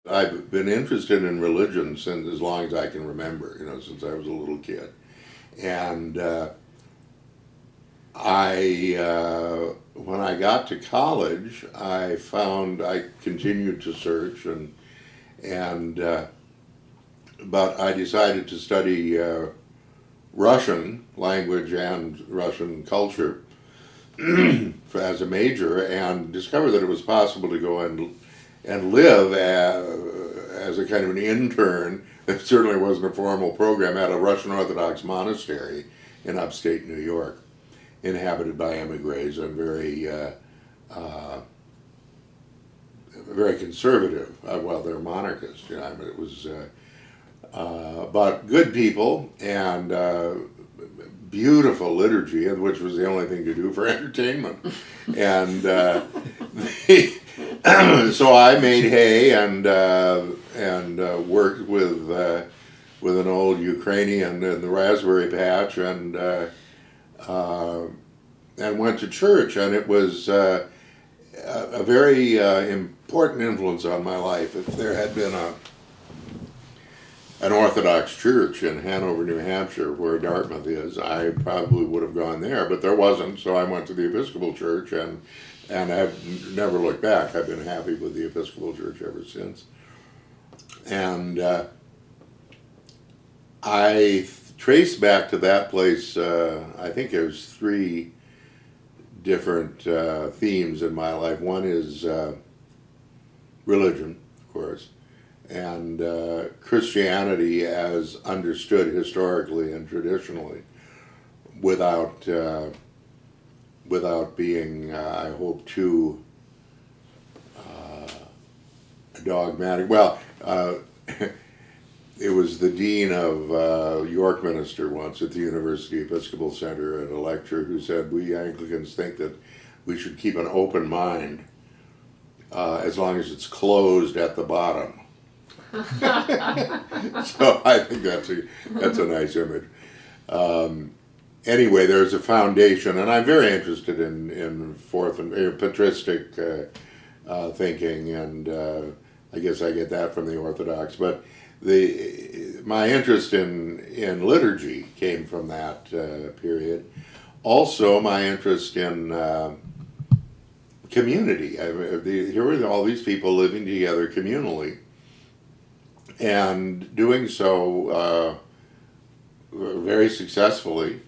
I've been interested in religion since as long as I can remember, since I was a little kid. And when I got to college, I continued to search, and but I decided to study Russian language and Russian culture as a major, and discovered that it was possible to go and live as a kind of an intern. It certainly wasn't a formal program at a Russian Orthodox monastery in upstate New York, inhabited by emigres and very conservative. Well, they're monarchists. I mean, it was, but good people and beautiful liturgy, which was the only thing to do for entertainment. And so I made hay and worked with an old Ukrainian in the raspberry patch, and went to church, and it was a very important influence on my life. If there had been an Orthodox church in Hanover, New Hampshire, where Dartmouth is, I probably would have gone there, but there wasn't, so I went to the Episcopal Church, and I've never looked back. I've been happy with the Episcopal Church ever since. And I trace back to that place, I think there's three different themes in my life. One is religion, of course, and Christianity as understood historically and traditionally, without being, I hope, too dogmatic. Well, it was the dean of York Minster once at the University Episcopal Center at a lecture who said, we Anglicans think that we should keep an open mind as long as it's closed at the bottom. So I think that's a nice image. Anyway, there's a foundation, and I'm very interested in fourth and patristic thinking, and I guess I get that from the Orthodox. But my interest in liturgy came from that period. Also, my interest in community. Here were all these people living together communally, and doing so very successfully.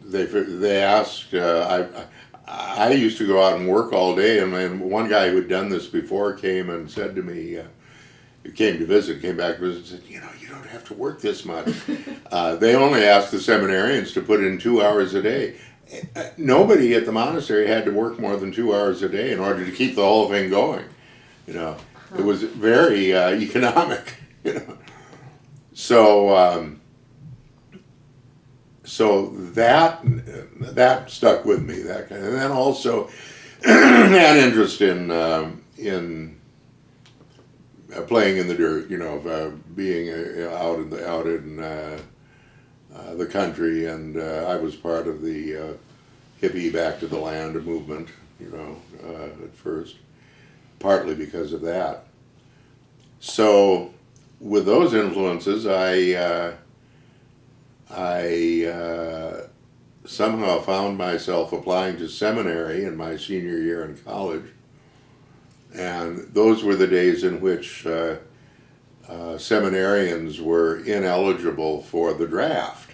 They asked, I used to go out and work all day, and one guy who had done this before came and said to me, came back to visit, and said, you don't have to work this much. They only asked the seminarians to put in 2 hours a day. Nobody at the monastery had to work more than 2 hours a day in order to keep the whole thing going. It was very economic. So that stuck with me. That kind of, and then also an interest in playing in the dirt. Being out in the country, and I was part of the hippie back to the land movement. At first, partly because of that. So, with those influences, I somehow found myself applying to seminary in my senior year in college, and those were the days in which seminarians were ineligible for the draft.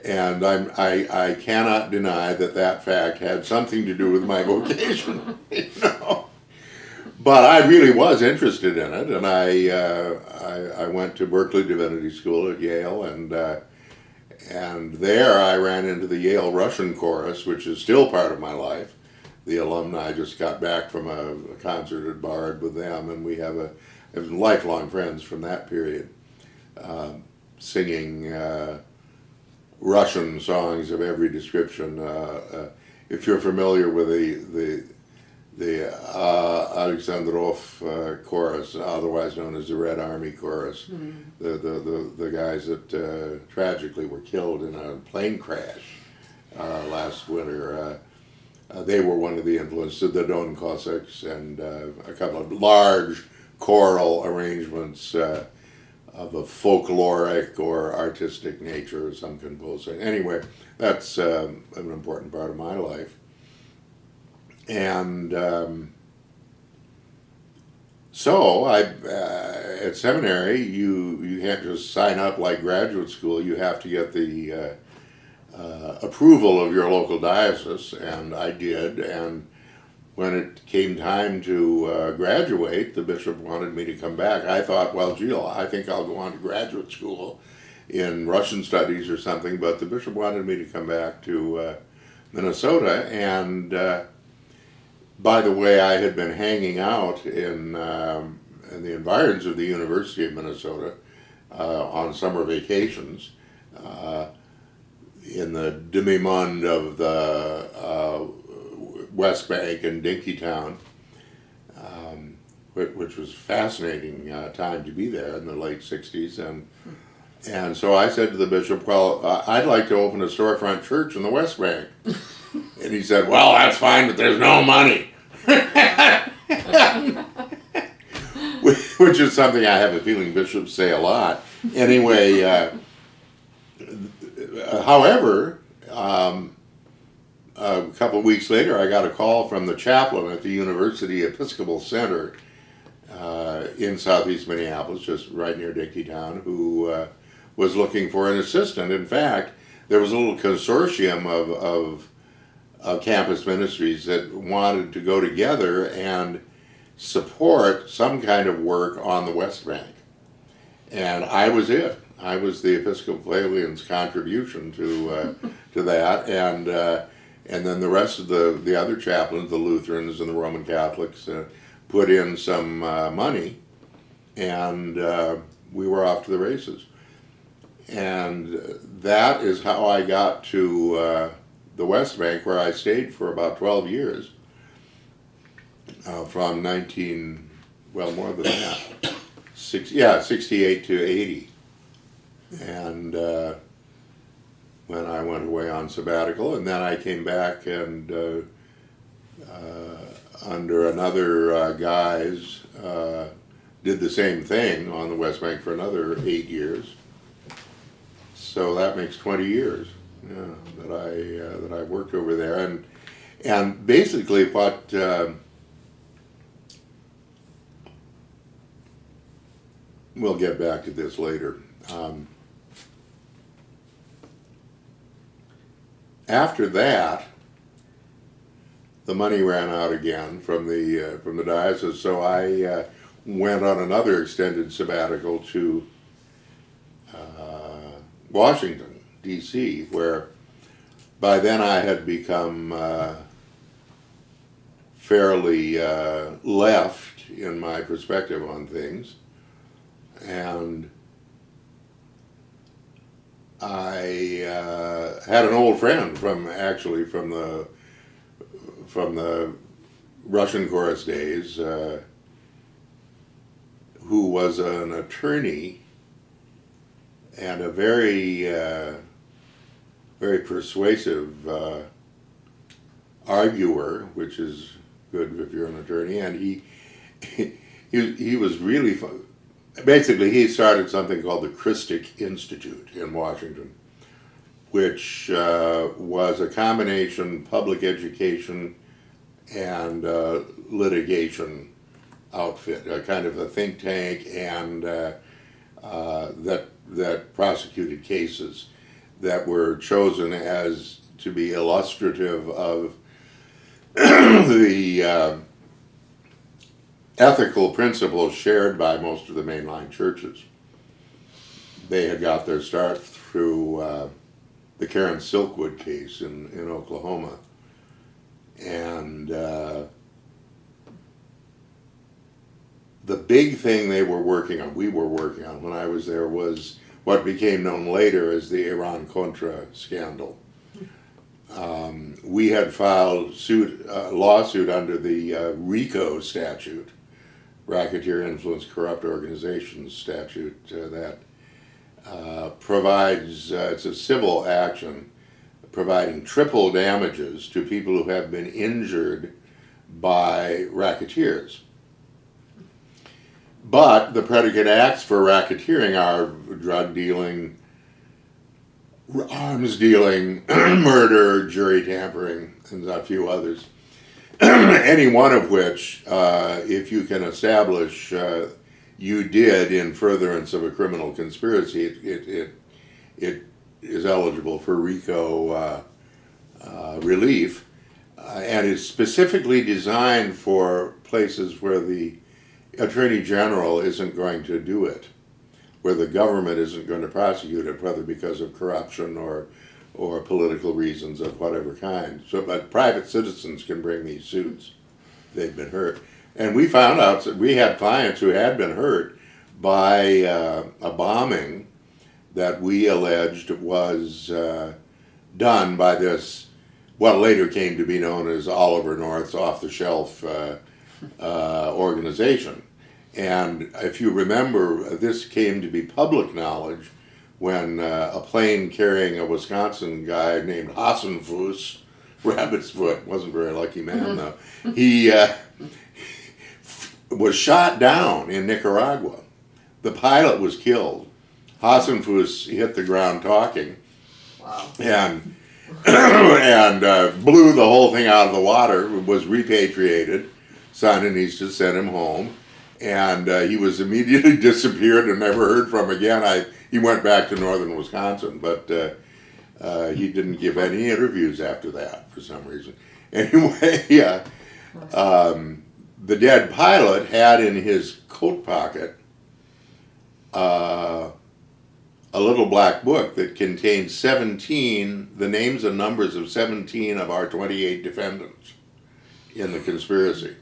And I cannot deny that fact had something to do with my vocation, But I really was interested in it, and I went to Berkeley Divinity School at Yale, and there I ran into the Yale Russian Chorus, which is still part of my life. The alumni just got back from a concert at Bard with them, and we have lifelong friends from that period, singing Russian songs of every description. If you're familiar with the Alexandrov chorus, otherwise known as the Red Army chorus, the guys that tragically were killed in a plane crash last winter, They were one of the influences, the Don Cossacks, and a couple of large choral arrangements of a folkloric or artistic nature, some composer. Anyway, that's an important part of my life. And so at seminary, you can't just sign up like graduate school. You have to get the approval of your local diocese, and I did. And when it came time to graduate, the bishop wanted me to come back. I thought, well, gee, I think I'll go on to graduate school in Russian studies or something, but the bishop wanted me to come back to Minnesota. And by the way, I had been hanging out in the environs of the University of Minnesota on summer vacations in the demi-monde of the West Bank and Dinkytown, which was a fascinating time to be there in the late 60s. And so I said to the bishop, well, I'd like to open a storefront church in the West Bank. And he said, well, that's fine, but there's no money. Which is something I have a feeling bishops say a lot. Anyway, however, a couple of weeks later, I got a call from the chaplain at the University Episcopal Center in southeast Minneapolis, just right near Dinkytown, who was looking for an assistant. In fact, there was a little consortium of campus ministries that wanted to go together and support some kind of work on the West Bank. And I was it. I was the Episcopalians' contribution to that, and then the rest of the other chaplains, the Lutherans and the Roman Catholics, put in some money, and we were off to the races. And that is how I got to the West Bank, where I stayed for about 12 years, from more than that, 68 to 80. And when I went away on sabbatical, and then I came back and under another guise did the same thing on the West Bank for another 8 years. So that makes 20 years that I worked over there, and basically what we'll get back to this later. After that, the money ran out again from the diocese, so I went on another extended sabbatical to Washington, D.C., where by then I had become fairly left in my perspective on things, and I had an old friend from the Russian chorus days who was an attorney and a very very persuasive arguer, which is good if you're an attorney, and he was really fun. Basically, he started something called the Christic Institute in Washington, which was a combination public education and litigation outfit, a kind of a think tank, and that prosecuted cases that were chosen as to be illustrative of the ethical principles shared by most of the mainline churches. They had got their start through the Karen Silkwood case in Oklahoma. And the big thing we were working on when I was there, was what became known later as the Iran-Contra scandal. We had filed a lawsuit under the RICO statute, Racketeer Influence Corrupt Organizations statute, that provides, it's a civil action, providing triple damages to people who have been injured by racketeers. But the predicate acts for racketeering are drug dealing, arms dealing, murder, jury tampering, and a few others. Any one of which, if you can establish you did in furtherance of a criminal conspiracy, it is eligible for RICO relief, and is specifically designed for places where the Attorney General isn't going to do it, where the government isn't going to prosecute it, whether because of corruption or political reasons of whatever kind. So, but private citizens can bring these suits. They've been hurt. And we found out that we had clients who had been hurt by a bombing that we alleged was done by this, what later came to be known as Oliver North's off-the-shelf organization. And if you remember, this came to be public knowledge when a plane carrying a Wisconsin guy named Hassenfuss, Rabbit's Foot, wasn't a very lucky man though, he was shot down in Nicaragua. The pilot was killed. Hassenfuss hit the ground talking. Wow. And blew the whole thing out of the water, was repatriated. Sandinista sent him home, and he was immediately disappeared and never heard from again. He went back to northern Wisconsin, but he didn't give any interviews after that for some reason. Anyway, the dead pilot had in his coat pocket a little black book that contained the names and numbers of 17 of our 28 defendants in the conspiracy.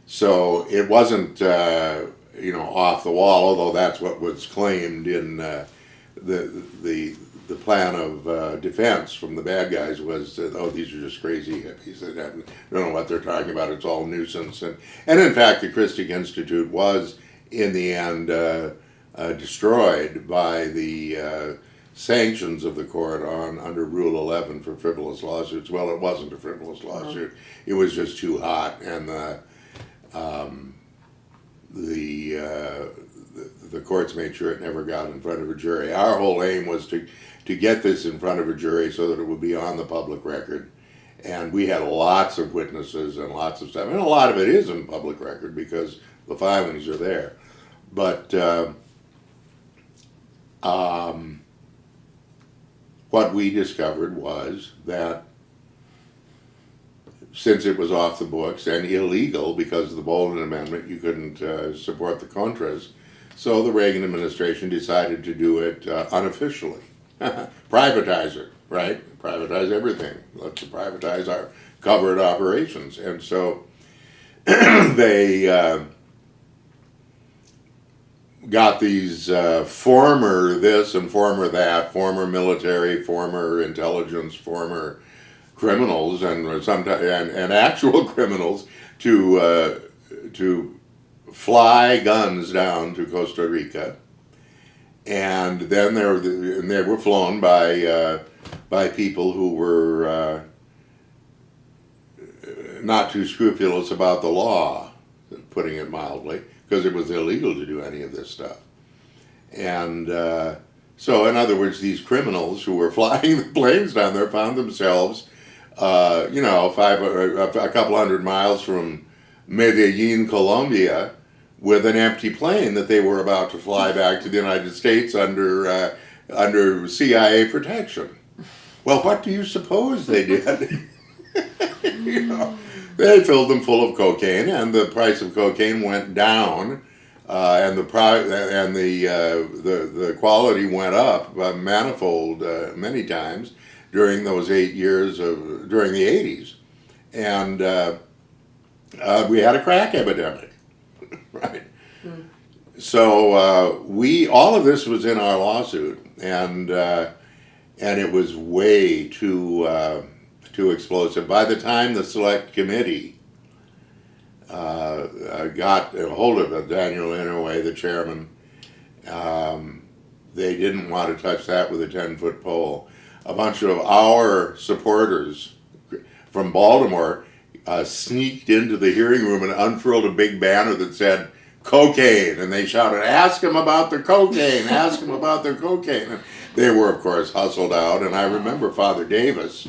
So it wasn't, off the wall, although that's what was claimed in the plan of defense from the bad guys was that, oh, these are just crazy hippies that don't know what they're talking about. It's all nuisance. And in fact, the Christic Institute was, in the end, destroyed by the sanctions of the court under Rule 11 for frivolous lawsuits. Well, it wasn't a frivolous lawsuit. It was just too hot, and the courts made sure it never got in front of a jury. Our whole aim was to get this in front of a jury so that it would be on the public record. And we had lots of witnesses and lots of stuff. And a lot of it is in public record because the filings are there. But what we discovered was that since it was off the books and illegal because of the Bolden Amendment, you couldn't support the Contras. So the Reagan administration decided to do it unofficially. Privatize it, right? Privatize everything. Let's privatize our covert operations. And so they got these former this and former that, former military, former intelligence, former criminals, and sometimes and actual criminals to fly guns down to Costa Rica, and then they were flown by people who were not too scrupulous about the law, putting it mildly, because it was illegal to do any of this stuff. And so, in other words, these criminals who were flying the planes down there found themselves, a couple hundred miles from Medellin, Colombia, with an empty plane that they were about to fly back to the United States under CIA protection. Well, what do you suppose they did? They filled them full of cocaine, and the price of cocaine went down, and the quality went up manifold many times during those 8 years during the 80s, and we had a crack epidemic. Right. So all of this was in our lawsuit, and it was way too explosive. By the time the select committee got a hold of Daniel Inouye, the chairman, they didn't want to touch that with a 10-foot pole. a bunch of our supporters from Baltimore sneaked into the hearing room and unfurled a big banner that said cocaine, and they shouted, "Ask him about their cocaine, ask him about their cocaine." And they were, of course, hustled out, and I remember Father Davis,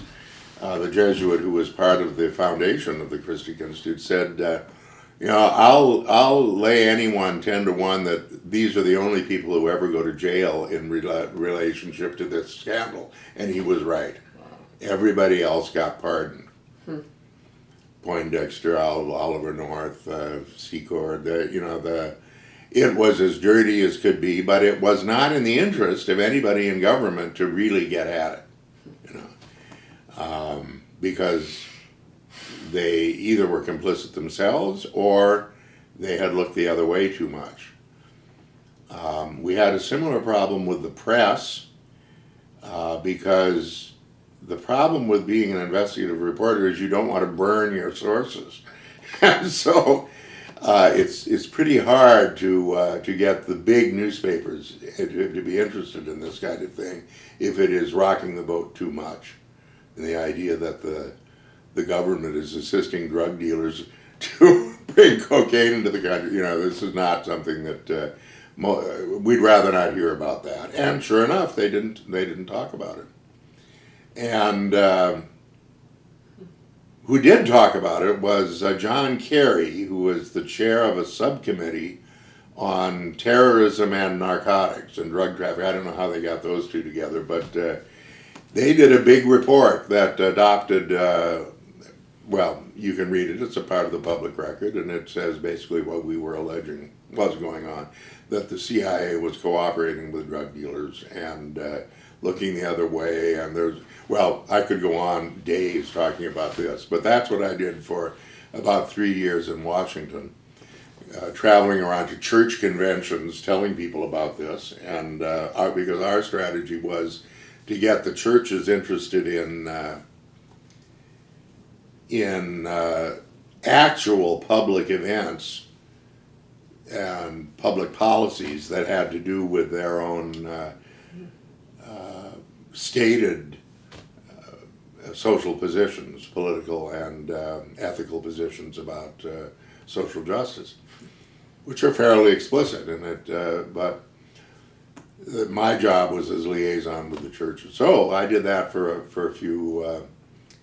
the Jesuit who was part of the foundation of the Christic Institute, said, I'll lay anyone 10 to 1 that these are the only people who ever go to jail in relationship to this scandal. And he was right. Everybody else got pardoned. Poindexter, Oliver North, Secord, it was as dirty as could be, but it was not in the interest of anybody in government to really get at it, because they either were complicit themselves or they had looked the other way too much. We had a similar problem with the press, because the problem with being an investigative reporter is you don't want to burn your sources. And so it's pretty hard to get the big newspapers to be interested in this kind of thing if it is rocking the boat too much. And the idea that the government is assisting drug dealers to bring cocaine into the country, this is not something that we'd rather not hear about that. And sure enough, they didn't talk about it. And who did talk about it was John Kerry, who was the chair of a subcommittee on terrorism and narcotics and drug trafficking. I don't know how they got those two together, but they did a big report that adopted, you can read it, it's a part of the public record, and it says basically what we were alleging was going on, that the CIA was cooperating with drug dealers and looking the other way, and I could go on days talking about this, but that's what I did for about 3 years in Washington, traveling around to church conventions telling people about this, and because our strategy was to get the churches interested in actual public events and public policies that had to do with their own stated social positions, political and ethical positions about social justice, which are fairly explicit in it, but my job was as liaison with the churches. So I did that for a few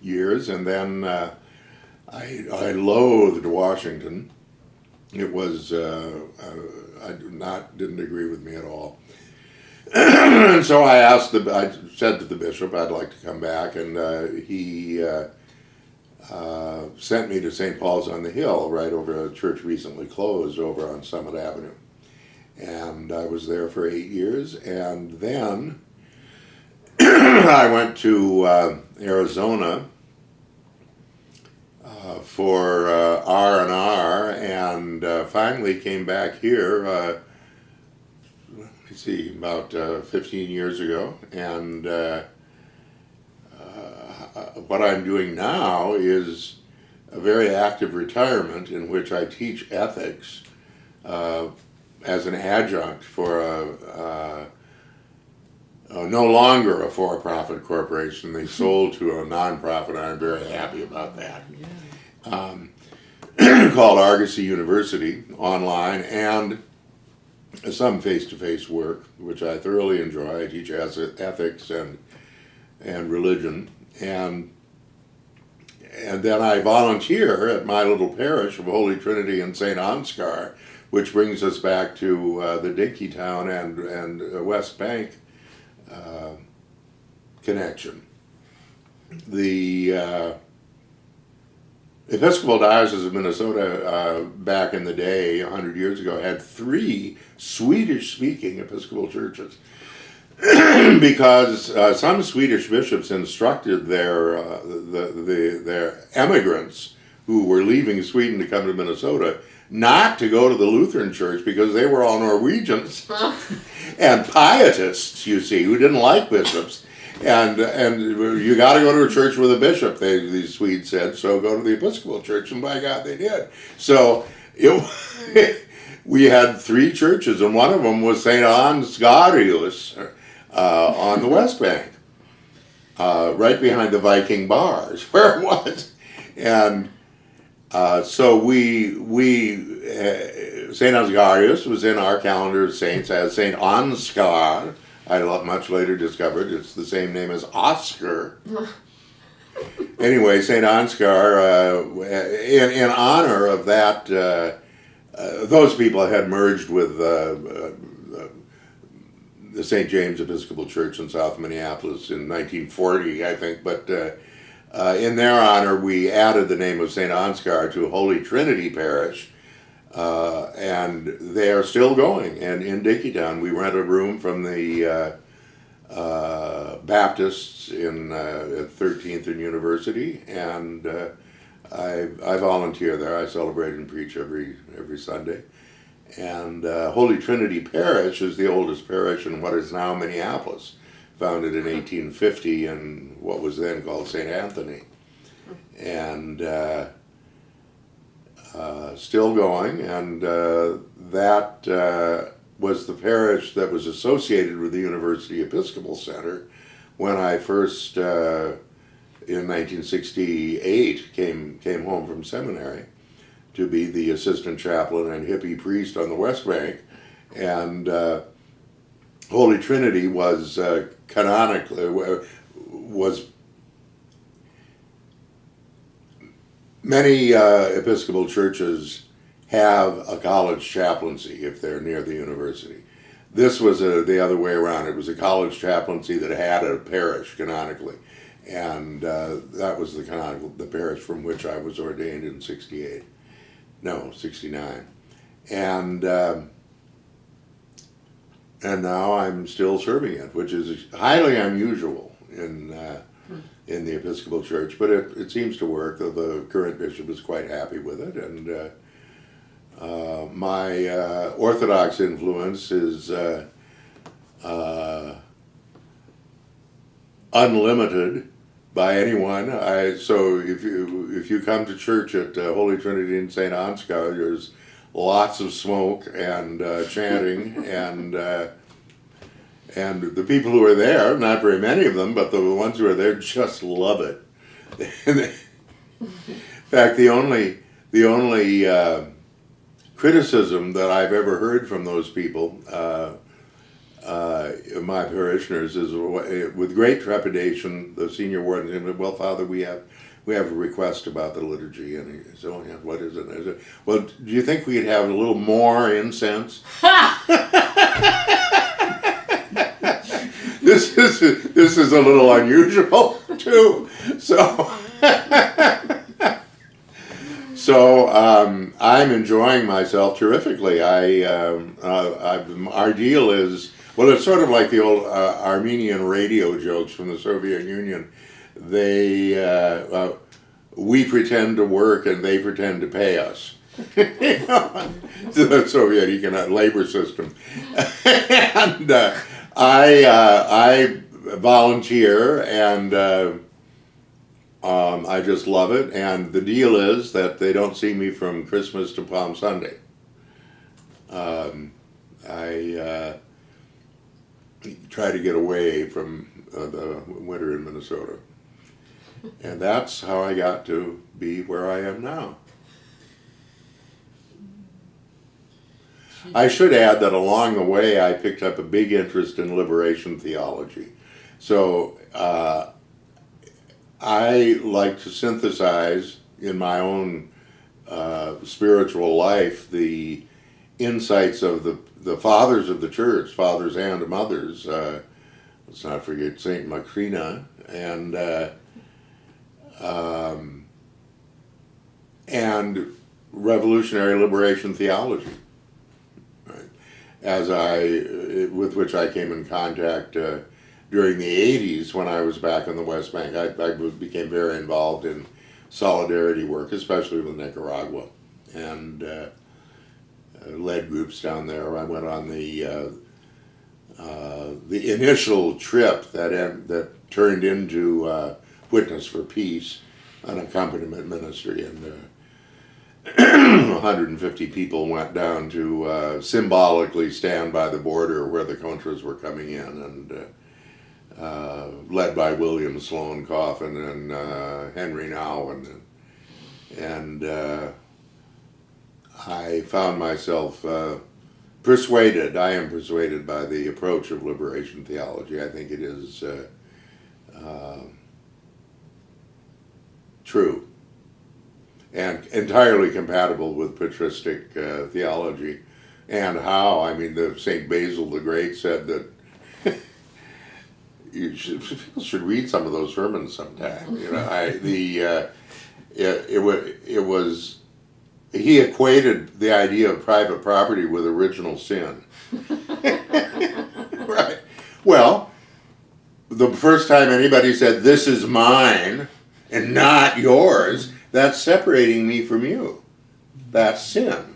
years, and then I loathed Washington. It was didn't agree with me at all. And so I said to the bishop I'd like to come back, and he sent me to St. Paul's on the Hill, right over a church recently closed over on Summit Avenue. And I was there for 8 years, and then I went to Arizona for R&R, and finally came back here, about 15 years ago, and what I'm doing now is a very active retirement in which I teach ethics as an adjunct for no longer a for-profit corporation. They sold to a nonprofit, and I'm very happy about that. Called Argosy University, online, and some face-to-face work, which I thoroughly enjoy. I teach ethics and religion, and then I volunteer at my little parish of Holy Trinity in St. Ansgar, which brings us back to the Dinkytown and West Bank connection. The Episcopal Diocese of Minnesota, back in the day, 100 years ago, had 3 Swedish-speaking Episcopal churches because some Swedish bishops instructed their emigrants who were leaving Sweden to come to Minnesota not to go to the Lutheran church because they were all Norwegians and pietists, you see, who didn't like bishops. And you got to go to a church with a bishop, these Swedes said, so go to the Episcopal church, and by God, they did. So we had 3 churches, and one of them was St. Ansgarius on the West Bank. right behind the Viking bars where it was. And so St. Osgarius was in our calendar of saints as St. Ansgar. I much later discovered it's the same name as Oscar. Anyway, St. Ansgar, in honor of that, those people had merged with the St. James Episcopal Church in South Minneapolis in 1940, I think, but in their honor, we added the name of St. Ansgar to Holy Trinity Parish, and they are still going. And in Dickeytown, we rent a room from the Baptists in at 13th and University, and I volunteer there. I celebrate and preach every Sunday. And Holy Trinity Parish is the oldest parish in what is now Minneapolis, founded in 1850 in what was then called St. Anthony. And still going, and that was the parish that was associated with the University Episcopal Center when I first, in 1968, came home from seminary to be the assistant chaplain and hippie priest on the West Bank. And Holy Trinity was canonically, was many Episcopal churches have a college chaplaincy if they're near the university. This was the other way around. It was a college chaplaincy that had a parish canonically, and that was the parish from which I was ordained in 68. No, 69. And now I'm still serving it, which is highly unusual in the Episcopal Church, but it seems to work. The current bishop is quite happy with it, and my Orthodox influence is unlimited by anyone. So if you come to church at Holy Trinity in St. Ansgar, there's lots of smoke and chanting, and the people who are there, not very many of them, but the ones who are there just love it. In fact, the only criticism that I've ever heard from those people, my parishioners, is with great trepidation. The senior warden said, "Well, Father, we have a request about the liturgy." And he said, "Oh, yeah, what is it?" I said, "Well, do you think we could have a little more incense?" This is a little unusual too. So I'm enjoying myself terrifically. Our deal is, well, it's sort of like the old Armenian radio jokes from the Soviet Union. We pretend to work and they pretend to pay us. The Soviet labor system. And I volunteer, and I just love it. And the deal is that they don't see me from Christmas to Palm Sunday. I try to get away from the winter in Minnesota. And that's how I got to be where I am now. I should add that along the way I picked up a big interest in liberation theology. So I like to synthesize in my own spiritual life the insights of the fathers of the church, fathers and mothers. Let's not forget Saint Macrina and revolutionary liberation theology, right? With which I came in contact during the 80s when I was back in the West Bank. I became very involved in solidarity work, especially with Nicaragua, and led groups down there. I went on the initial trip that turned into Witness for Peace, an accompaniment ministry, and 150 people went down to symbolically stand by the border where the Contras were coming in, and led by William Sloane Coffin and Henry Nouwen. And I found myself persuaded, I am persuaded by the approach of liberation theology. I think it is true and entirely compatible with patristic theology. And how, I mean, the St. Basil the Great said that people should read some of those sermons sometime. You know, it was he equated the idea of private property with original sin. Right. Well, the first time anybody said, "This is mine and not yours," that's separating me from you. That's sin.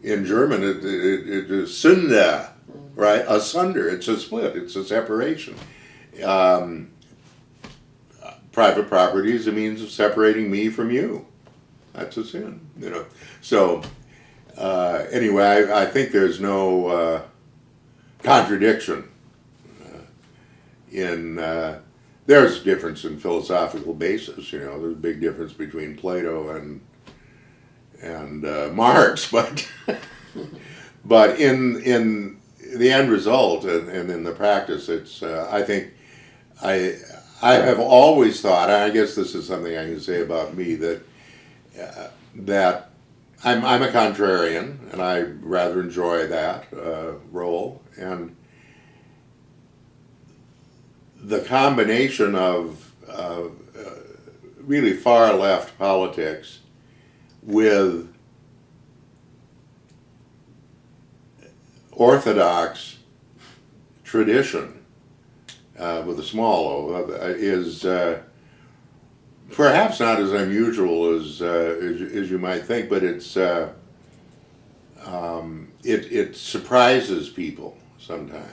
In German, it is Sünde, right? Asunder. It's a split. It's a separation. Private property is a means of separating me from you. That's a sin, you know. So anyway, I think there's no contradiction in. There's a difference in philosophical basis. You know, there's a big difference between Plato and Marx, but in the end result and in the practice, it's I think I have always thought, and I guess this is something I can say about me, that I'm a contrarian, and I rather enjoy that role, and the combination of really far left politics with orthodox tradition, with a small o, is perhaps not as unusual as you might think, but it surprises people sometimes.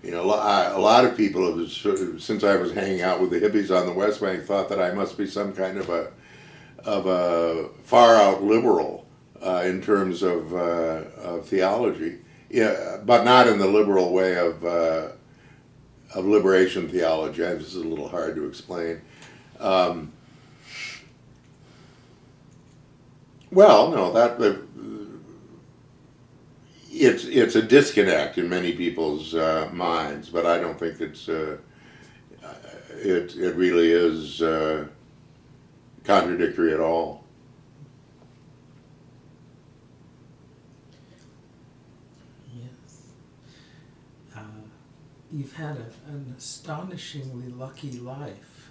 You know, a lot of people have, since I was hanging out with the hippies on the West Bank, thought that I must be some kind of a far out liberal in terms of theology, yeah, but not in the liberal way of liberation theology. This is a little hard to explain. Well, no, it's a disconnect in many people's minds, but I don't think it really is contradictory at all. Yes. You've had an astonishingly lucky life.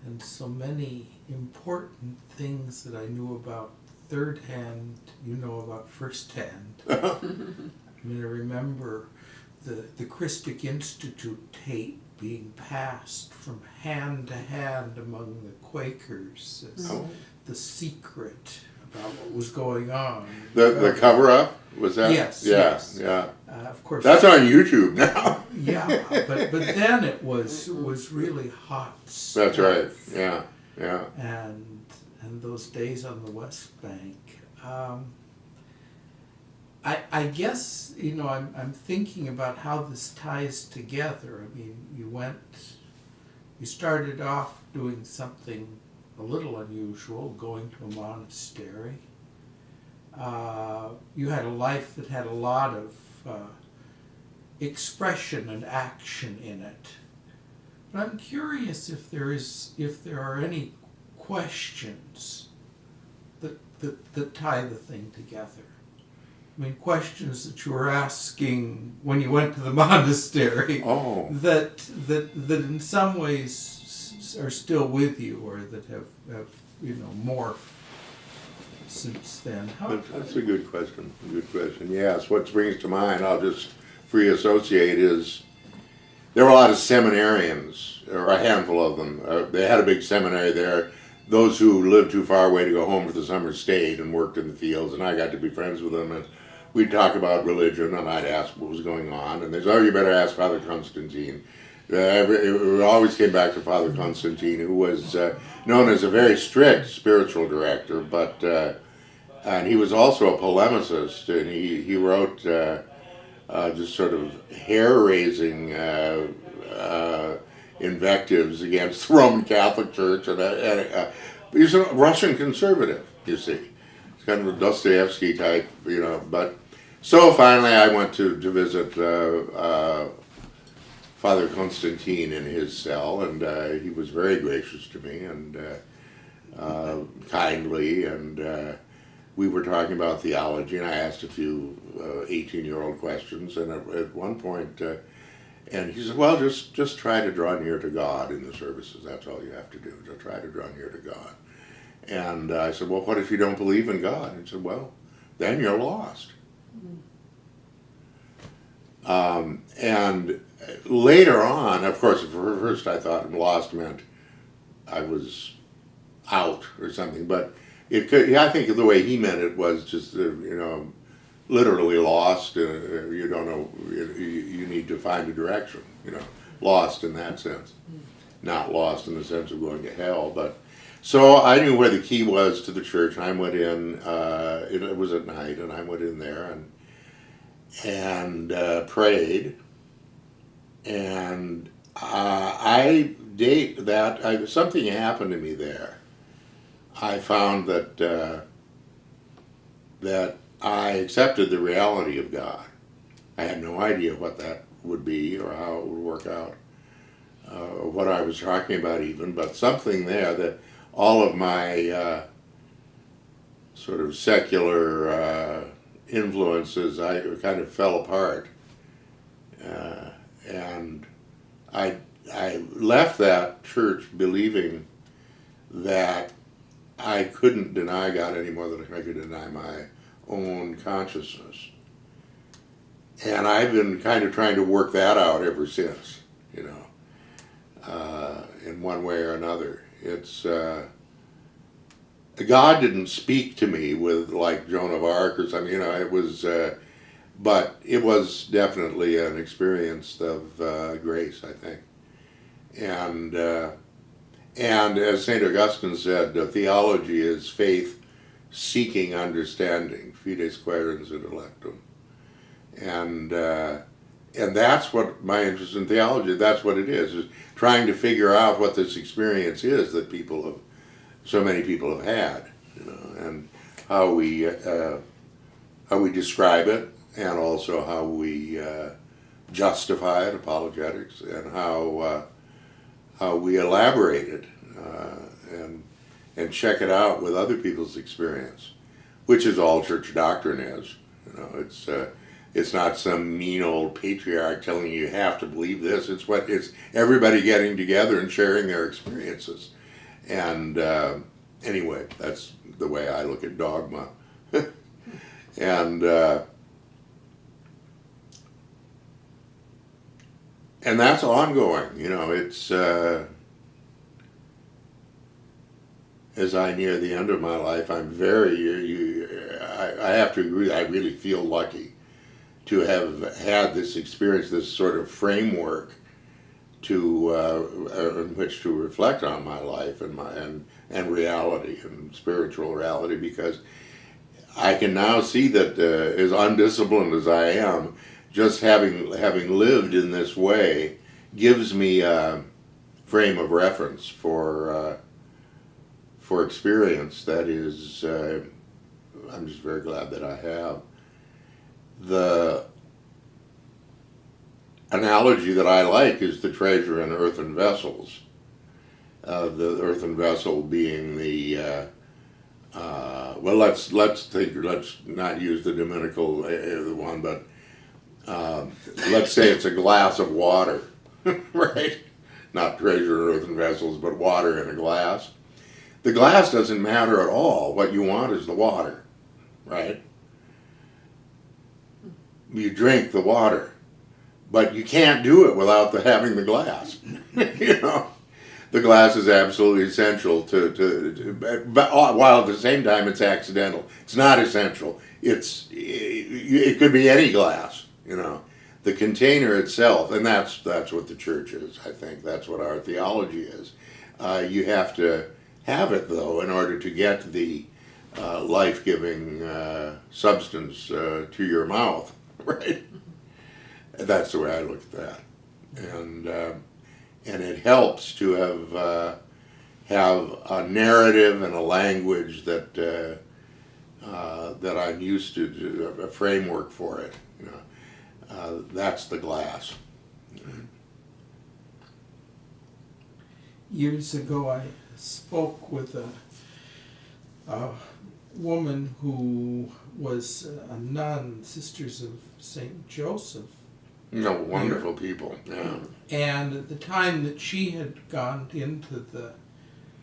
And so many important things that I knew about third hand, you know about first hand. I mean, I remember the Christic Institute tape being passed from hand to hand among the Quakers as the secret about what was going on. The cover-up, was that? Yes. Yeah, yes. yeah. Of course. That's on YouTube now. Yeah, but then it was really hot stuff. That's right. Yeah, yeah. And those days on the West Bank. I guess, you know, I'm thinking about how this ties together. I mean, you started off doing something a little unusual, going to a monastery. You had a life that had a lot of expression and action in it. But I'm curious if there are any questions that tie the thing together. I mean, questions that you were asking when you went to the monastery that in some ways are still with you, or that have you know, morphed since then. That's a good question. A good question. Yes, what springs to mind, I'll just free associate, is there were a lot of seminarians, or a handful of them. They had a big seminary there. Those who lived too far away to go home for the summer stayed and worked in the fields, and I got to be friends with them, and we'd talk about religion, and I'd ask what was going on, and they'd say, "Oh, you better ask Father Constantine." It always came back to Father Constantine, who was known as a very strict spiritual director, but and he was also a polemicist, and he wrote just sort of hair-raising invectives against the Roman Catholic Church, and he's a Russian conservative, you see. It's kind of a Dostoevsky type, but so finally I went to visit Father Constantine in his cell, and he was very gracious to me and kindly, and we were talking about theology, and I asked a few 18-year-old questions, and at one point, and he said, well, just try to draw near to God in the services. That's all you have to do. Just try to draw near to God. And I said, well, what if you don't believe in God? And he said, well, then you're lost. And later on, of course, at first I thought lost meant I was out or something, but it could, I think the way he meant it was just, literally lost. You don't know, you need to find a direction, lost in that sense. Not lost in the sense of going to hell, but so I knew where the key was to the church, and I went in, it was at night, and I went in there and prayed, and I date that, something happened to me there. I found that I accepted the reality of God. I had no idea what that would be or how it would work out, or what I was talking about even, but something there that all of my sort of secular influences, I kind of fell apart. And I left that church believing that I couldn't deny God any more than I could deny my own consciousness. And I've been kind of trying to work that out ever since, in one way or another. It's, God didn't speak to me with like Joan of Arc or something, it was, but it was definitely an experience of grace, I think. And as St. Augustine said, theology is faith seeking understanding, fides quaerens intellectum. And that's what my interest in theology, that's what it is trying to figure out what this experience is that so many people have had, and how we describe it, and also how we justify it, apologetics, and how we elaborate it, and check it out with other people's experience, which is all church doctrine is. It's not some mean old patriarch telling you have to believe this. It's everybody getting together and sharing their experiences. And anyway, that's the way I look at dogma. And that's ongoing. It's as I near the end of my life, I'm I have to agree, I really feel lucky to have had this experience, this sort of framework in which to reflect on my life and reality and spiritual reality, because I can now see that as undisciplined as I am, just having lived in this way gives me a frame of reference for experience that is, I'm just very glad that I have. The analogy that I like is the treasure in earthen vessels. The earthen vessel being the well, let's not use the Dominical one, but let's say it's a glass of water, right? Not treasure in earthen vessels, but water in a glass. The glass doesn't matter at all. What you want is the water, right? You drink the water, but you can't do it without having the glass. The glass is absolutely essential but while at the same time it's accidental. It's not essential. It could be any glass. The container itself, and that's what the church is. I think that's what our theology is. You have to have it though in order to get the life-giving substance to your mouth. Right? That's the way I look at that, and it helps to have a narrative and a language that that I'm used to, a framework for it. You know, that's the glass. Years ago, I spoke with a woman who was a nun, Sisters of St. Joseph. No, wonderful people. Yeah. And at the time that she had gone into the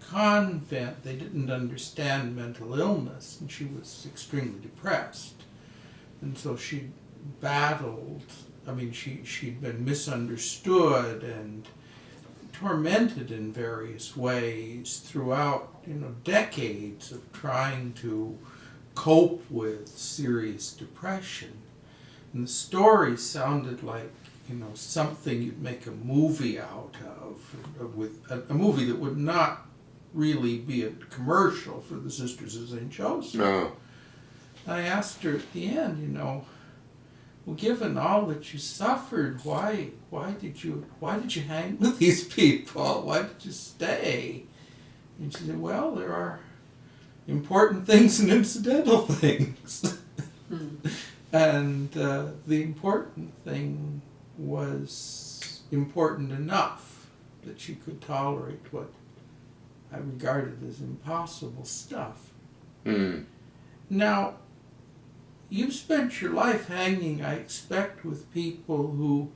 convent, they didn't understand mental illness, and she was extremely depressed. And so she battled, she'd been misunderstood and tormented in various ways throughout, decades of trying to cope with serious depression. And the story sounded like, something you'd make a movie out of, with a movie that would not really be a commercial for the Sisters of St. Joseph. No. I asked her at the end, well, given all that you suffered, why did you hang with these people? Why did you stay? And she said, well, there are important things and incidental things. And the important thing was important enough that she could tolerate what I regarded as impossible stuff. Mm. Now, you've spent your life hanging, I expect, with people who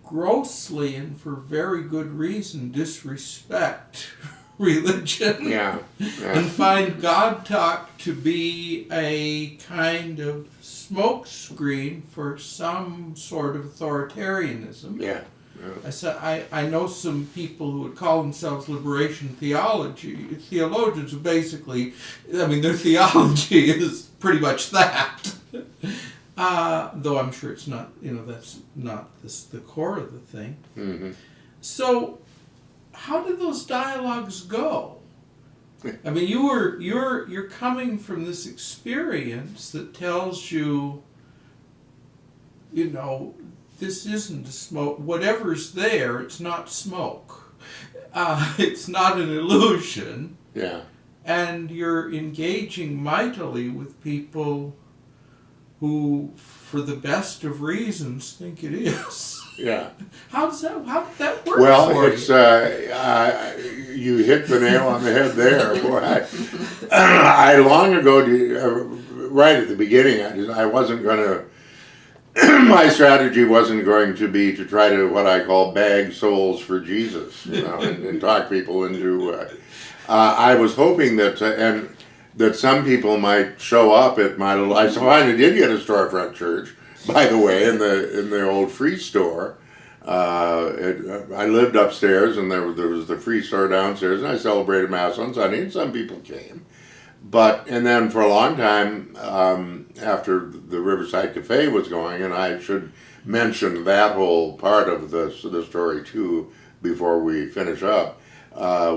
grossly and for very good reason disrespect religion. Yeah. And find God talk to be a kind of smokescreen for some sort of authoritarianism. Yeah. I said, I know some people who would call themselves liberation theologians who basically, their theology is pretty much that. Though I'm sure it's not, that's not the core of the thing. Mm-hmm. So, how did those dialogues go? You're coming from this experience that tells you, this isn't a smoke. Whatever's there, it's not smoke. It's not an illusion. Yeah. And you're engaging mightily with people who, for the best of reasons, think it is. Yeah. How did that work Well, for it's you? You hit the nail on the head there. Boy, I long ago, right at the beginning, I wasn't going to. My strategy wasn't going to be to try to what I call bag souls for Jesus, and talk people into. I was hoping that that some people might show up at my little. I finally did get a storefront church, by the way, in the old free store. I lived upstairs, and there was the free store downstairs, and I celebrated Mass on Sunday, and some people came. And then for a long time, after the Riverside Cafe was going, and I should mention that whole part of the story too before we finish up,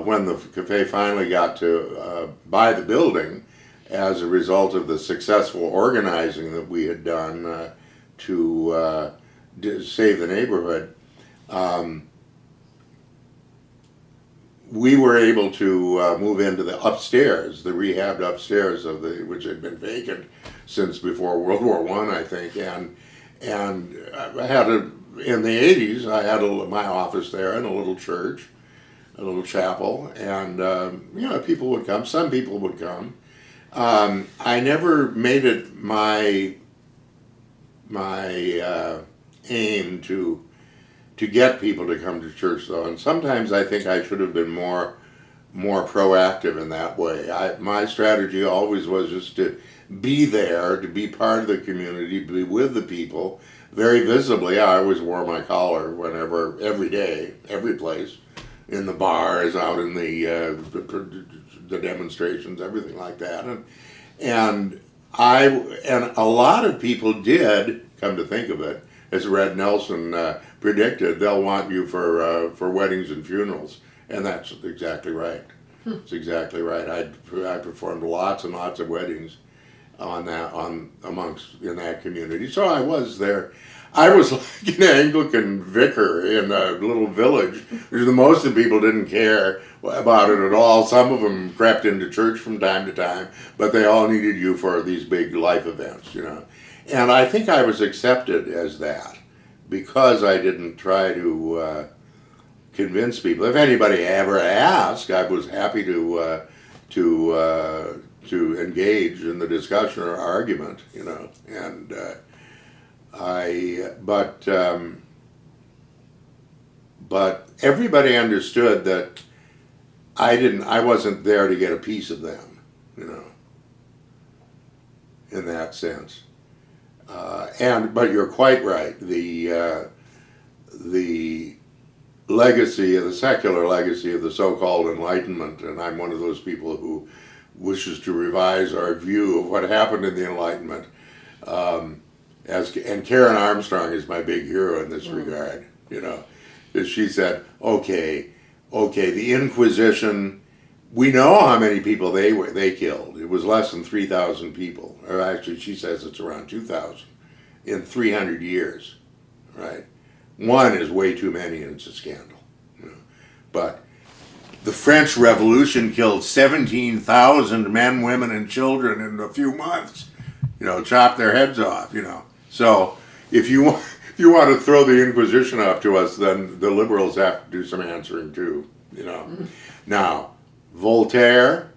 when the cafe finally got to buy the building as a result of the successful organizing that we had done to save the neighborhood, we were able to move into the upstairs, the rehabbed upstairs which had been vacant since before World War I, I think, and I had in the 80s, I had my office there and a little church, a little chapel, and people would come. Some people would come. I never made it my aim to get people to come to church, though, and sometimes I think I should have been more proactive in that way. My strategy always was just to be there, to be part of the community, be with the people, very visibly. I always wore my collar every day, every place, in the bars, out in the demonstrations, everything like that, and a lot of people did, come to think of it, as Red Nelson predicted, they'll want you for weddings and funerals, and that's exactly right. It's exactly right. I performed lots and lots of weddings, in that community. So I was there. I was like an Anglican vicar in a little village, which most of the people didn't care about it at all. Some of them crept into church from time to time, but they all needed you for these big life events, you know. And I think I was accepted as that because I didn't try to convince people. If anybody ever asked, I was happy to engage in the discussion or argument, you know. And but everybody understood that I wasn't there to get a piece of them, you know, in that sense. But you're quite right. The legacy, the secular legacy of the so-called Enlightenment, and I'm one of those people who wishes to revise our view of what happened in the Enlightenment. And Karen Armstrong is my big hero in this regard. You know, she said, "Okay, the Inquisition. We know how many people they killed. It was less than 3,000 people, or actually, she says it's around 2,000 in 300 years. Right? One is way too many, and it's a scandal. You know? But the French Revolution killed 17,000 men, women, and children in a few months. You know, chopped their heads off. You know." So if you want to throw the Inquisition up to us, then the liberals have to do some answering too. You know. Mm-hmm. Now, Voltaire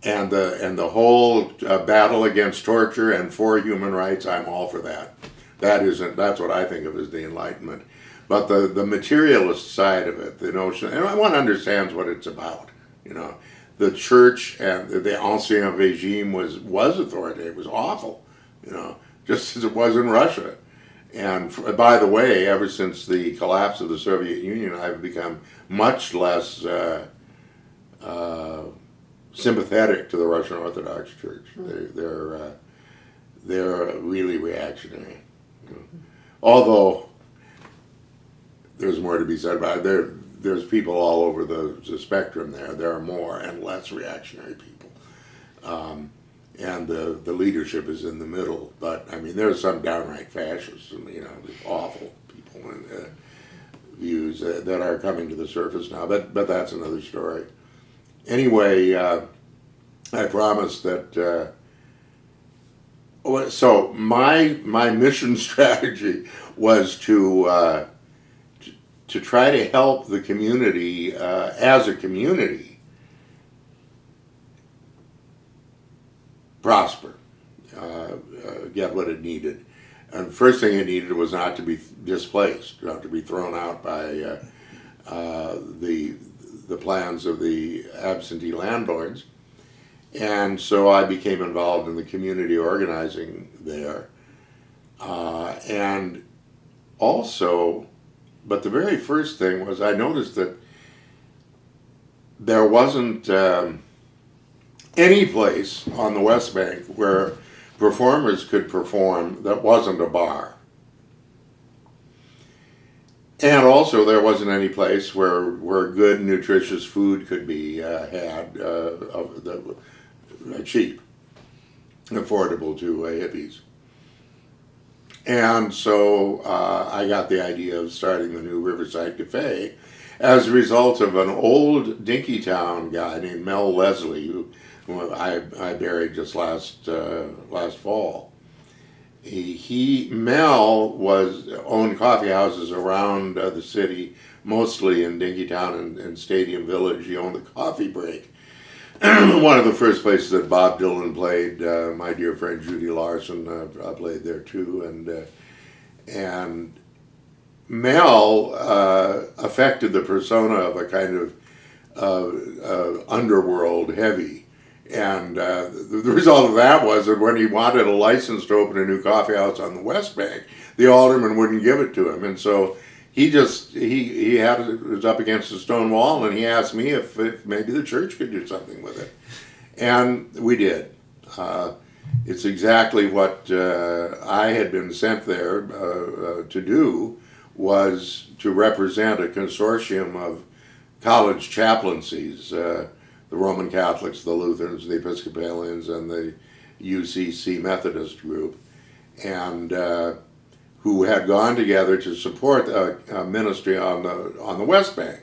and the whole battle against torture and for human rights, I'm all for that. That's what I think of as the Enlightenment. But the materialist side of it, the notion, and one understands what it's about. You know, the church and the Ancien Regime was authoritative. It was awful. You know. Just as it was in Russia. And by the way, ever since the collapse of the Soviet Union, I've become much less sympathetic to the Russian Orthodox Church. They're really reactionary. You know. Although there's more to be said about it. There's people all over the spectrum there. There are more and less reactionary people. And the leadership is in the middle. But, I mean, there's some downright fascists and, you know, awful people and views that are coming to the surface now. But that's another story. Anyway, I promised that... so my mission strategy was to try to help the community as a community prosper, get what it needed. And the first thing it needed was not to be displaced, not to be thrown out by the plans of the absentee landlords. And so I became involved in the community organizing there. And also, but the very first thing was I noticed that there wasn't any place on the West Bank where performers could perform that wasn't a bar. And also there wasn't any place where good, nutritious food could be had cheap, affordable to hippies. And so I got the idea of starting the new Riverside Cafe as a result of an old Dinkytown guy named Mel Leslie, who I buried just last fall. Mel owned coffee houses around the city, mostly in Dinkytown and Stadium Village. He owned the Coffee Break, one of the first places that Bob Dylan played. My dear friend Judy Larson played there too, and Mel affected the persona of a kind of underworld heavy. And the result of that was that when he wanted a license to open a new coffee house on the West Bank, the alderman wouldn't give it to him. And so he was up against a stone wall, and he asked me if maybe the church could do something with it. And we did. It's exactly what I had been sent there to do, was to represent a consortium of college chaplaincies, the Roman Catholics, the Lutherans, the Episcopalians, and UCC Methodist group, and who had gone together to support a ministry on the West Bank,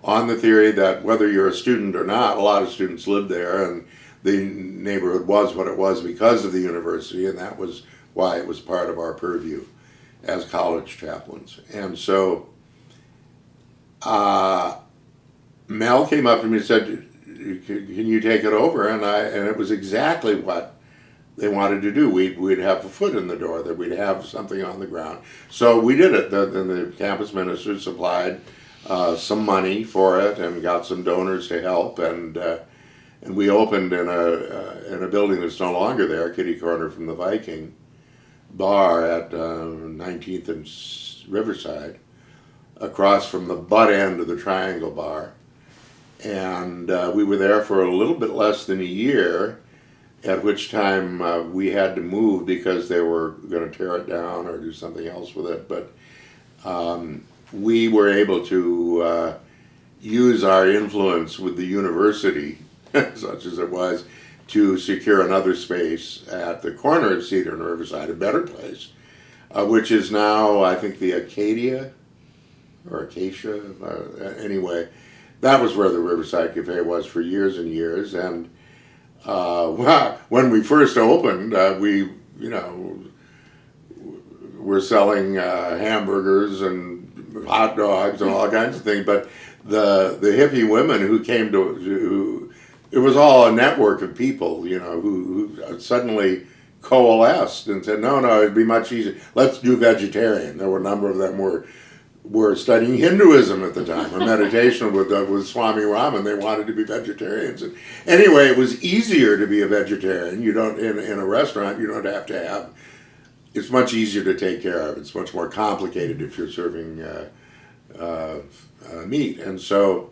on the theory that whether you're a student or not, a lot of students lived there, and the neighborhood was what it was because of the university, and that was why it was part of our purview as college chaplains. And so Mel came up to me and said, "Can you take it over?" And it was exactly what they wanted to do. We'd have a foot in the door, that we'd have something on the ground. So we did it. The campus minister supplied some money for it and got some donors to help, and we opened in a building that's no longer there, kitty corner from the Viking bar at 19th and Riverside, across from the butt end of the Triangle Bar. And we were there for a little bit less than a year, at which time we had to move because they were going to tear it down or do something else with it. But we were able to use our influence with the university, such as it was, to secure another space at the corner of Cedar and Riverside, a better place, which is now, I think, the Acacia, anyway. That was where the Riverside Cafe was for years and years, and when we first opened, we were selling hamburgers and hot dogs and all kinds of things, but the hippie women who came to it was all a network of people, who suddenly coalesced and said, no, it'd be much easier. Let's do vegetarian. There were a number of them were studying Hinduism at the time, or meditation with Swami Raman. They wanted to be vegetarians. And anyway, it was easier to be a vegetarian. You don't in a restaurant. You don't have to have. It's much easier to take care of. It's much more complicated if you're serving meat. And so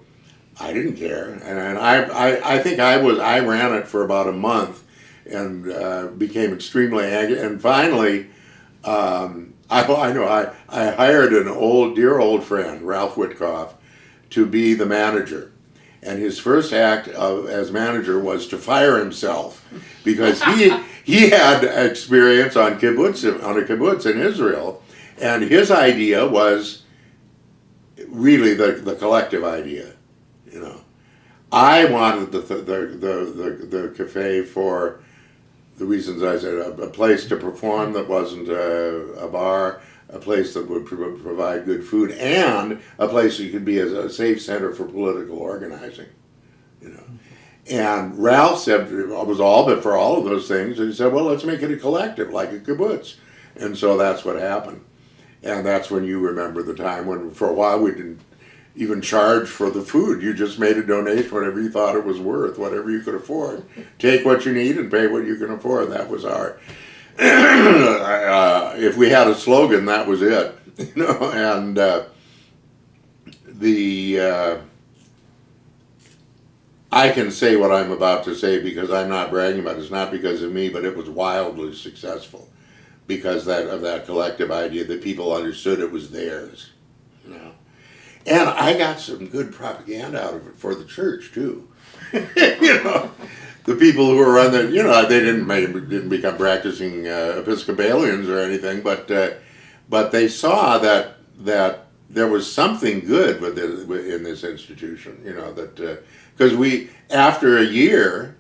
I didn't care, and I think I ran it for about a month, and became extremely angry. And finally, I hired an dear old friend, Ralph Whitcoff, to be the manager. And his first act as manager was to fire himself, because he had experience on a kibbutz in Israel, and his idea was really the collective idea. I wanted the cafe for the reasons I said, a place to perform that wasn't a bar, a place that would provide good food, and a place that could be a safe center for political organizing. And Ralph said it was all but for all of those things, and he said, well, let's make it a collective, like a kibbutz. And so that's what happened. And that's when you remember the time when, for a while, we didn't even charge for the food. You just made a donation, whatever you thought it was worth, whatever you could afford. Take what you need and pay what you can afford. That was our, if we had a slogan, that was it. And I can say what I'm about to say because I'm not bragging about it. It's not because of me, but it was wildly successful because of that collective idea that people understood it was theirs. And I got some good propaganda out of it for the church too. The people who were on they didn't become practicing Episcopalians or anything, but they saw that there was something good in this institution. Because after a year,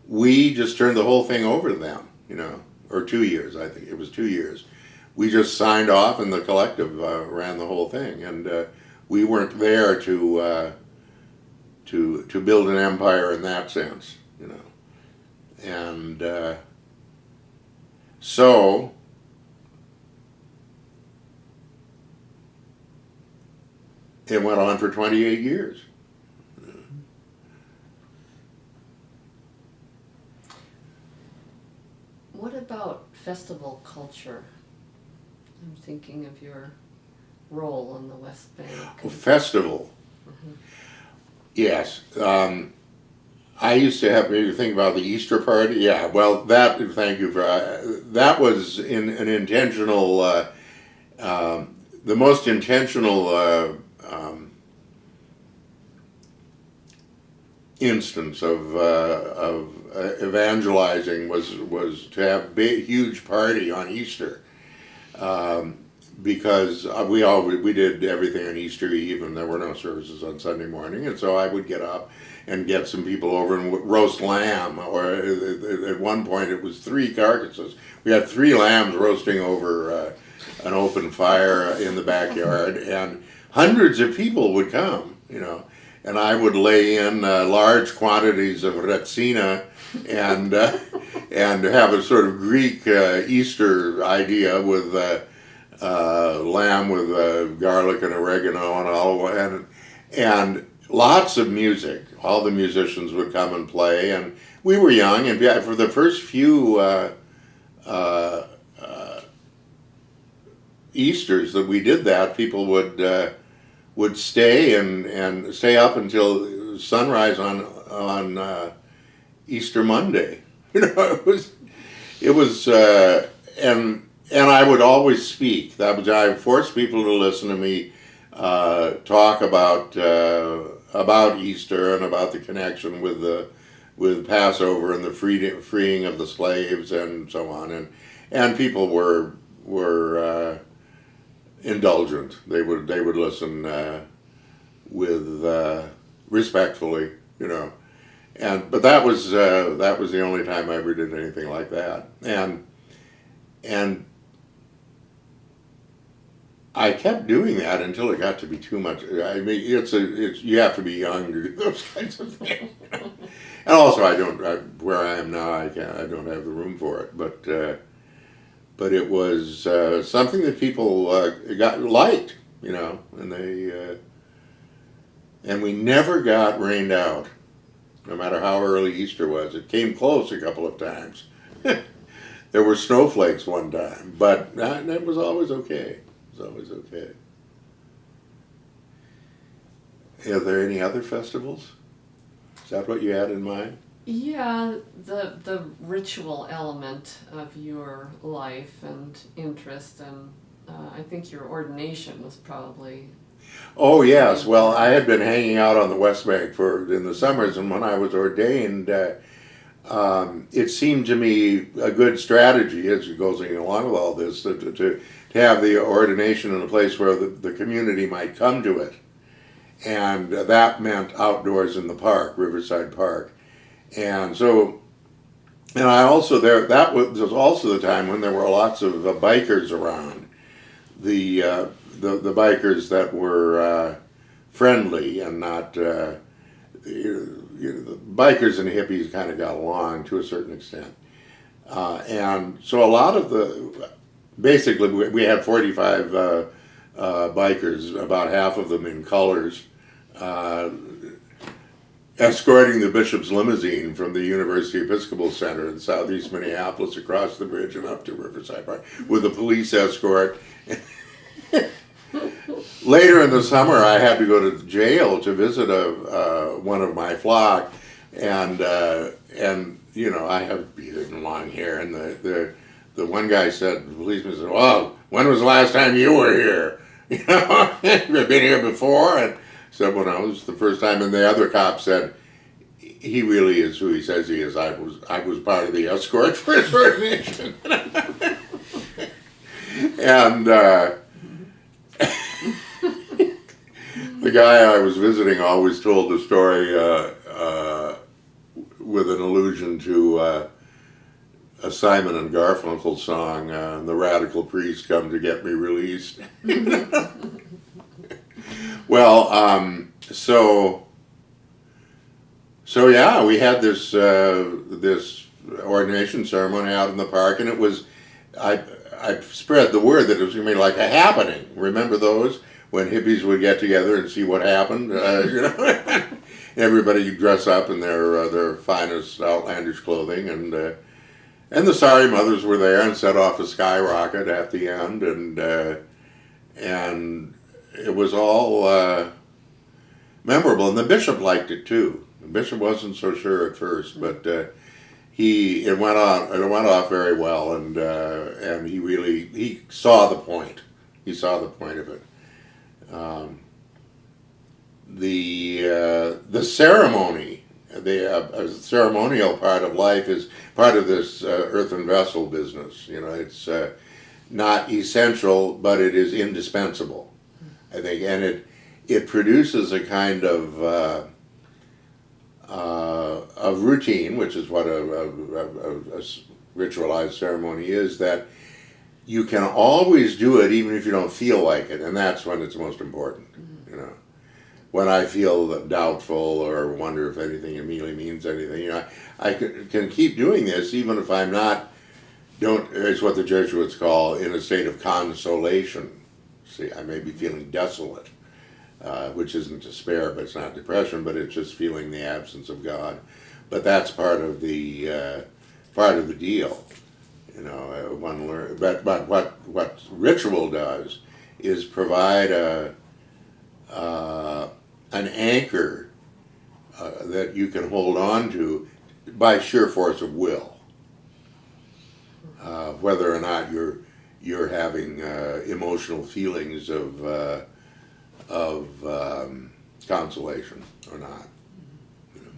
we just turned the whole thing over to them. Or 2 years, I think it was 2 years. We just signed off, and the collective ran the whole thing, and we weren't there to build an empire in that sense, and so it went on for 28 years. What about festival culture? I'm thinking of your role on the West Bank. Festival. Mm-hmm. Yes. I used to have maybe think about the Easter party. Yeah, well, thank you for that was an intentional, the most intentional instance of evangelizing was to have a big, huge party on Easter, because we did everything on Easter Eve, and there were no services on Sunday morning, and so I would get up and get some people over and roast lamb, or at one point it was 3 carcasses. We had 3 lambs roasting over an open fire in the backyard, and hundreds of people would come, and I would lay in large quantities of retsina and have a sort of Greek Easter idea with lamb with garlic and oregano and olive and lots of music. All the musicians would come and play, and we were young, and for the first few Easters that we did that, people would stay and stay up until sunrise on Easter Monday. It was and I would always speak. I forced people to listen to me talk about Easter and about the connection with Passover and the freeing of the slaves and so on, and people were indulgent. They would listen with respectfully, but that was the only time I ever did anything like that, and I kept doing that until it got to be too much. I mean, it's you have to be young to do those kinds of things, And also, where I am now, I don't have the room for it, but it was something that people liked, and we never got rained out, no matter how early Easter was. It came close a couple of times. There were snowflakes one time, but it was always okay. It was always okay. Are there any other festivals? Is that what you had in mind? Yeah, the ritual element of your life and interest, and I think your ordination was probably... Oh yes, well I had been hanging out on the West Bank in the summers, and when I was ordained, it seemed to me a good strategy as it goes along with all this to have the ordination in a place where the community might come to it, and that meant outdoors in the park, Riverside Park, and so. And I also that was also the time when there were lots of bikers around. The bikers that were friendly and not the bikers and hippies kind of got along to a certain extent, and so a lot of basically we had 45 bikers, about half of them in colors, escorting the bishop's limousine from the University Episcopal Center in southeast Minneapolis across the bridge and up to Riverside Park with a police escort. Later in the summer, I had to go to jail to visit one of my flock, and I have long hair, and the one guy said, the policeman said, "Well, when was the last time you were here? Have you been here before?" And said, "Well, no, this is the first time." And the other cop said, "He really is who he says he is. I was part of the escort for his ordination." And the guy I was visiting always told the story with an allusion to a Simon and Garfunkel song, "The Radical Priest Come to Get Me Released." Well, so yeah, we had this ordination ceremony out in the park, and it was I spread the word that it was going to be like a happening. Remember those when hippies would get together and see what happened? Everybody would dress up in their finest outlandish clothing, and the sorry mothers were there and set off a skyrocket at the end, and it was all memorable. And the bishop liked it too. The bishop wasn't so sure at first, but it went off very well, and he saw the point. He saw the point of it. The ceremony the ceremonial part of life is part of this earthen vessel business. You know, it's not essential, but it is indispensable, I think, and it produces a kind of routine, which is what a ritualized ceremony is, that you can always do it even if you don't feel like it, and that's when it's most important. You know, when I feel doubtful or wonder if anything immediately means anything, you know, I can keep doing this even if I'm not. It's what the Jesuits call in a state of consolation. See, I may be feeling desolate, which isn't despair, but it's not depression, but it's just feeling the absence of God. But that's part of the deal, you know. One learn, but what ritual does is provide an anchor that you can hold on to by sheer force of will. Whether or not you're having emotional feelings of consolation or not. You know.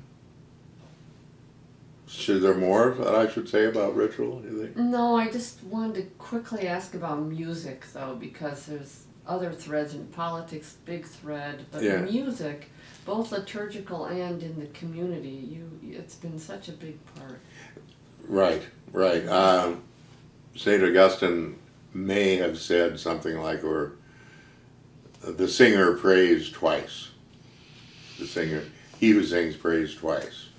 Should there more that I should say about ritual, do you think? No, I just wanted to quickly ask about music, though, because there's other threads in politics, big thread, but Yeah. music, both liturgical and in the community, it's been such a big part. Right. St. Augustine may have said something like, or the singer prays twice. The singer, he who sings prays twice.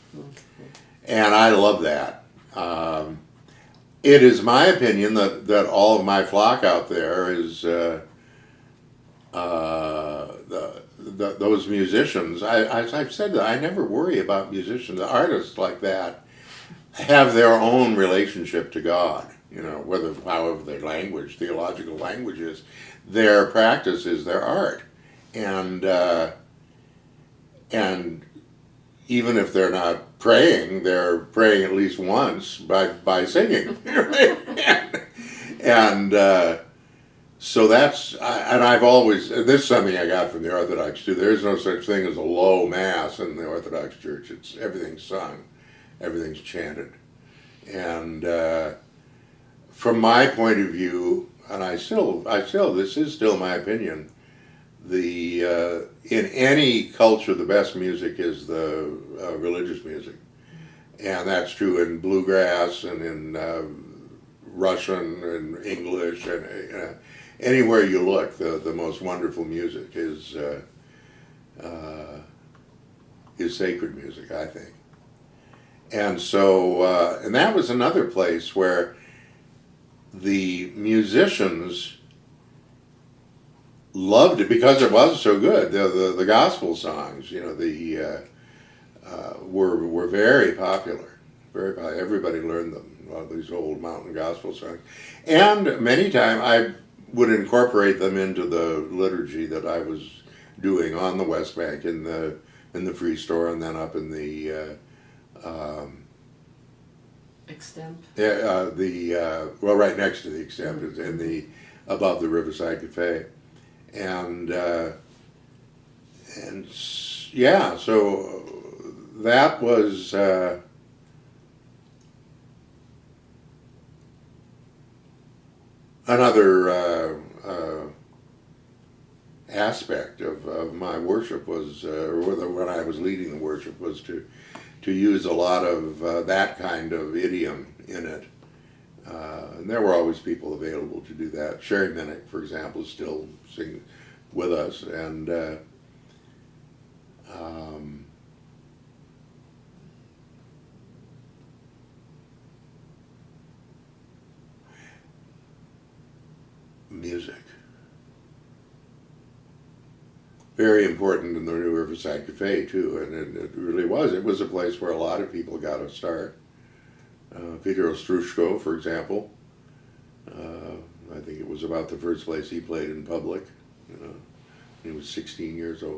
And I love that. It is my opinion that all of my flock out there is those musicians. As I've said, that I never worry about musicians. Artists like that have their own relationship to God. You know, however their language, theological language is, their practice is their art, and even if they're not praying, they're praying at least once by singing, right? and so that's, and I've always, this is something I got from the Orthodox too. There's no such thing as a low mass in the Orthodox Church. It's everything's sung, everything's chanted, and from my point of view, and I still, this is still my opinion. In any culture, the best music is the religious music, and that's true in bluegrass and in Russian and English and anywhere you look. The most wonderful music is sacred music, I think. And so, and that was another place where the musicians loved it because it was so good. The gospel songs, you know, were very popular. Very popular. Everybody learned them. These old mountain gospel songs, and many times I would incorporate them into the liturgy that I was doing on the West Bank in the Free Store, and then up in the Extemp? Yeah, well, right next to the Extemp is in above the Riverside Cafe, and yeah, so that was another aspect of my worship was, when I was leading the worship, was to use a lot of that kind of idiom in it. And there were always people available to do that. Sherry Minnick, for example, still sings with us, and music. Very important in the New Riverside Cafe too, and it really was. It was a place where a lot of people got a start. Peter Ostrushko, for example, I think it was about the first place he played in public. You know, he was 16 years old.